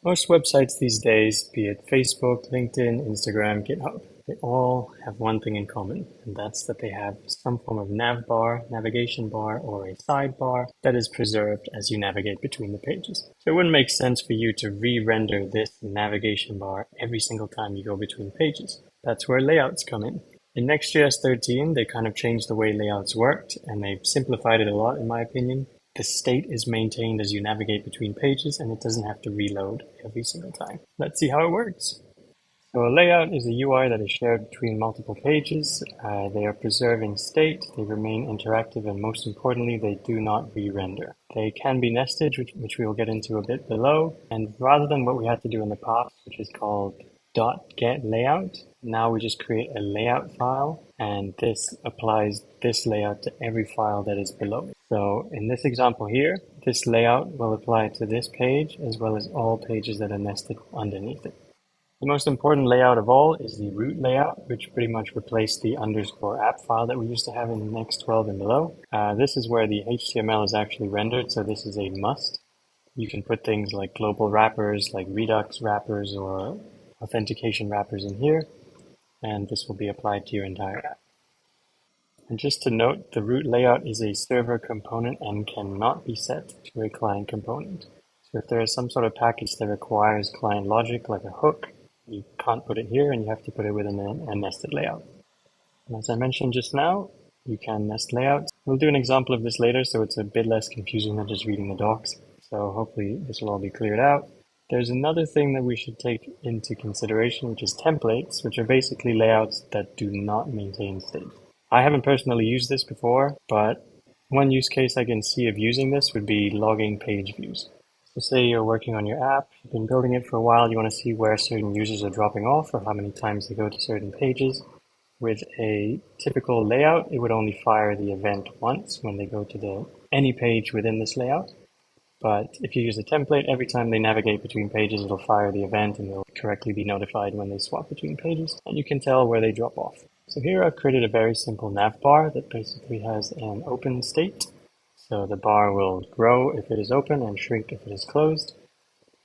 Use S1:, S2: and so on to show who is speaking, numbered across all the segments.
S1: Most websites these days, be it Facebook, LinkedIn, Instagram, GitHub, they all have one thing in common, and that's that they have some form of nav bar, navigation bar, or a sidebar that is preserved as you navigate between the pages. So it wouldn't make sense for you to re-render this navigation bar every single time you go between pages. That's where layouts come in. In Next.js 13, they kind of changed the way layouts worked, and they've simplified it a lot, in my opinion. The state is maintained as you navigate between pages, and it doesn't have to reload every single time. Let's see how it works. So a layout is a UI that is shared between multiple pages. They are preserving state, they remain interactive, and most importantly, they do not re-render. They can be nested, which we will get into a bit below. And rather than what we had to do in the past, which is called .get layout, now we just create a layout file, and this applies this layout to every file that is below it. So in this example here, this layout will apply to this page as well as all pages that are nested underneath it. The most important layout of all is the root layout, which pretty much replaced the underscore app file that we used to have in Next 12 and below. This is where the HTML is actually rendered, so this is a must. You can put things like global wrappers, like Redux wrappers or authentication wrappers in here, and this will be applied to your entire app. And just to note, the root layout is a server component and cannot be set to a client component. So if there is some sort of package that requires client logic, like a hook, you can't put it here and you have to put it within a nested layout. And as I mentioned just now, you can nest layouts. We'll do an example of this later, so it's a bit less confusing than just reading the docs. So hopefully this will all be cleared out. There's another thing that we should take into consideration, which is templates, which are basically layouts that do not maintain state. I haven't personally used this before, but one use case I can see of using this would be logging page views. So say you're working on your app, you've been building it for a while, you want to see where certain users are dropping off or how many times they go to certain pages. With a typical layout, it would only fire the event once when they go to any page within this layout. But if you use a template, every time they navigate between pages, it'll fire the event and they'll correctly be notified when they swap between pages, and you can tell where they drop off. So here I've created a very simple nav bar that basically has an open state. So the bar will grow if it is open and shrink if it is closed.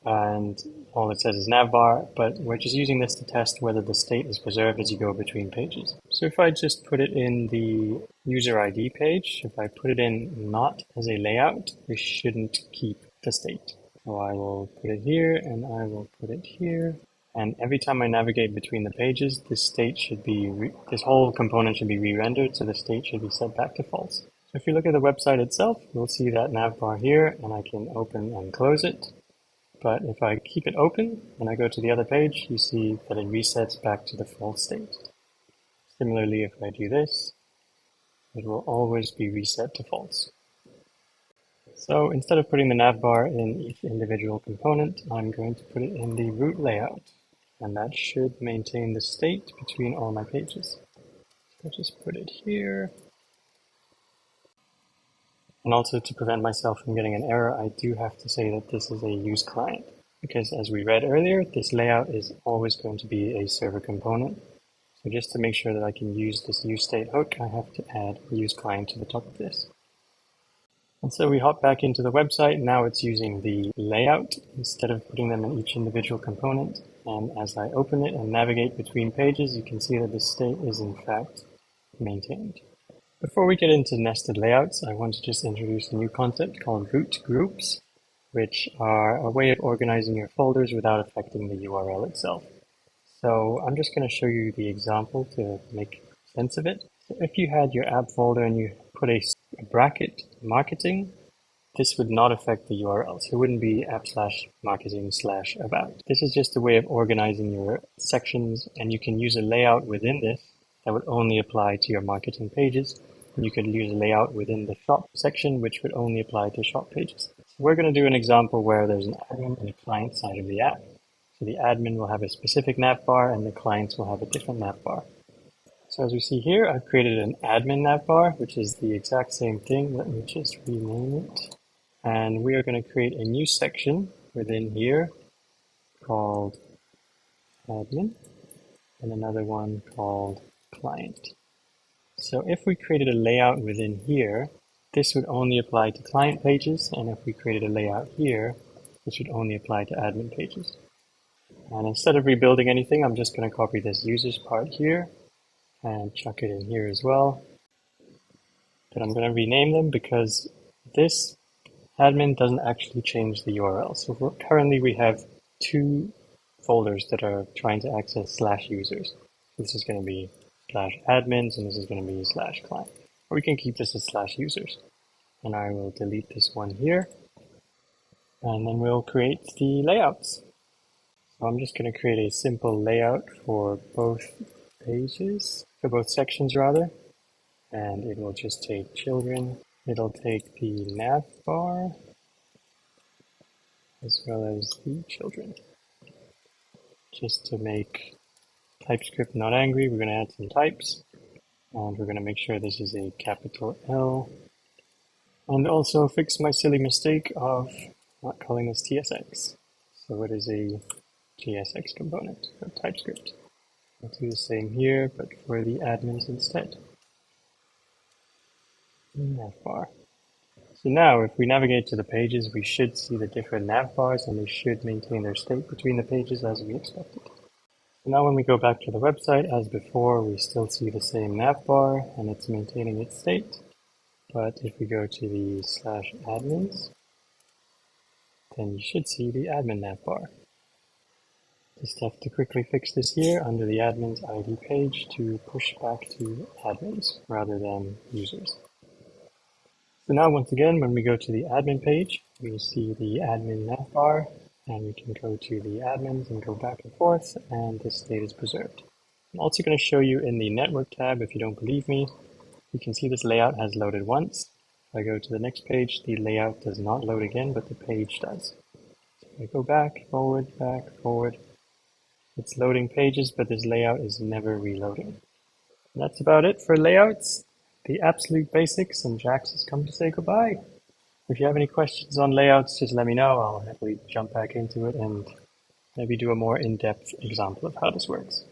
S1: And all it says is navbar, but we're just using this to test whether the state is preserved as you go between pages. So if I just put it in the user ID page, if I put it in not as a layout, we shouldn't keep the state. So I will put it here and I will put it here. And every time I navigate between the pages, this state should be, this whole component should be re-rendered, so the state should be set back to false. So if you look at the website itself, you'll see that navbar here, and I can open and close it. But if I keep it open and I go to the other page, you see that it resets back to the false state. Similarly, if I do this, it will always be reset to false. So instead of putting the navbar in each individual component, I'm going to put it in the root layout, and that should maintain the state between all my pages. So I'll just put it here. And also, to prevent myself from getting an error, I do have to say that this is a use client, because as we read earlier, this layout is always going to be a server component. So just to make sure that I can use this useState hook, I have to add a use client to the top of this. And so we hop back into the website. Now it's using the layout instead of putting them in each individual component. And as I open it and navigate between pages, you can see that the state is in fact maintained. Before we get into nested layouts, I want to just introduce a new concept called root groups, which are a way of organizing your folders without affecting the URL itself. So I'm just going to show you the example to make sense of it. So if you had your app folder and you put a bracket marketing, this would not affect the URL. So it wouldn't be app/marketing/about. This is just a way of organizing your sections, and you can use a layout within this that would only apply to your marketing pages. And you could use a layout within the shop section, which would only apply to shop pages. So we're going to do an example where there's an admin and a client side of the app. So the admin will have a specific navbar and the clients will have a different navbar. So as we see here, I've created an admin navbar, which is the exact same thing. Let me just rename it. And we are going to create a new section within here called admin and another one called client. So if we created a layout within here, this would only apply to client pages. And if we created a layout here, This should only apply to admin pages. And instead of rebuilding anything, I'm just going to copy this users part here and chuck it in here as well. But I'm going to rename them because this admin doesn't actually change the URL. So currently we have two folders that are trying to access /users. This is going to be /admins and this is going to be /client. Or we can keep this as /users. And I will delete this one here. And then we'll create the layouts. So I'm just going to create a simple layout for both pages, for both sections rather. And it will just take children. It'll take the nav bar as well as the children. Just to make TypeScript not angry, we're going to add some types. And we're going to make sure this is a capital L. And also fix my silly mistake of not calling this TSX. So it is a JSX component of TypeScript. I'll do the same here, but for the admins instead. Navbar. So now, if we navigate to the pages, we should see the different navbars, and they should maintain their state between the pages as we expected. So now when we go back to the website, as before, we still see the same navbar, and it's maintaining its state. But if we go to the /admins, then you should see the admin navbar. Just have to quickly fix this here under the admins ID page to push back to admins rather than users. So now once again, when we go to the admin page, we see the admin navbar, and we can go to the admins and go back and forth, and this state is preserved. I'm also going to show you in the network tab, if you don't believe me, you can see this layout has loaded once. If I go to the next page, the layout does not load again, but the page does. So if I go back, forward, it's loading pages, but this layout is never reloading. And that's about it for layouts. The absolute basics, and Jax has come to say goodbye. If you have any questions on layouts, just let me know. I'll happily jump back into it and maybe do a more in-depth example of how this works.